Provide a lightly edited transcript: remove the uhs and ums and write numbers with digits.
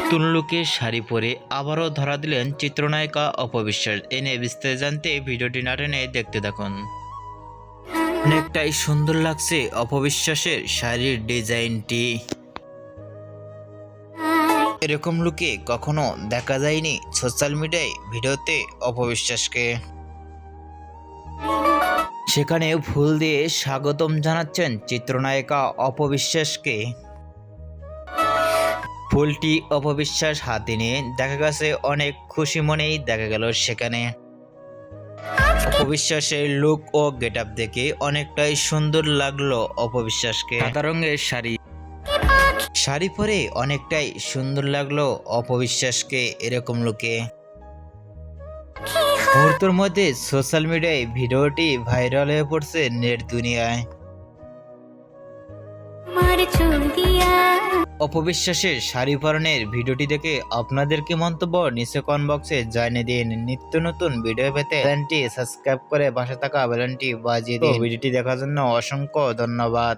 নতুন লুকে শাড়ি পরে আবারও ধরা দিলেন চিত্রনায়িকা অপবিশ্বাস। এ নিয়ে বিস্তারিত জানতে ভিডিওটি না টেনে দেখতে থাকুন। অনেকটাই সুন্দর লাগছে অপবিশ্বাসের শাড়ির ডিজাইনটি। এরকম লুকে কখনো দেখা যায়নি সোশ্যাল মিডিয়ায় ভিডিওতে অপবিশ্বাসকে। সেখানে ফুল দিয়ে স্বাগতম জানাচ্ছেন চিত্রনায়িকা অপবিশ্বাসকে। ফুলটি অপবিশ্বাস হাতে নিয়ে দেখা গেছে অনেক খুশি মনেই দেখা গেল সেখানে। অপবিশ্বাসের লুক ও গেটআপ দেখে অনেকটাই সুন্দর লাগলো অপবিশ্বাসকে। সাদা রঙের শাড়ি পরে অনেকটাই সুন্দর লাগলো অপবিশ্বাসকে এরকম লুকে। মুহূর্তের মধ্যে সোশ্যাল মিডিয়ায় ভিডিওটি ভাইরাল হয়ে পড়ছে নেট দুনিয়ায়। অপবিশ্বাসের শাড়ি পরনের ভিডিওটি দেখে আপনাদের কি মন্তব্য নিচে কমেন্ট বক্সে জানিয়ে দিন। নিত্য নতুন ভিডিও পেতে চ্যানেলটি সাবস্ক্রাইব করে পাশে থাকা বেলটি বাজিয়ে দিন। ভিডিওটি দেখার জন্য অসংখ্য ধন্যবাদ।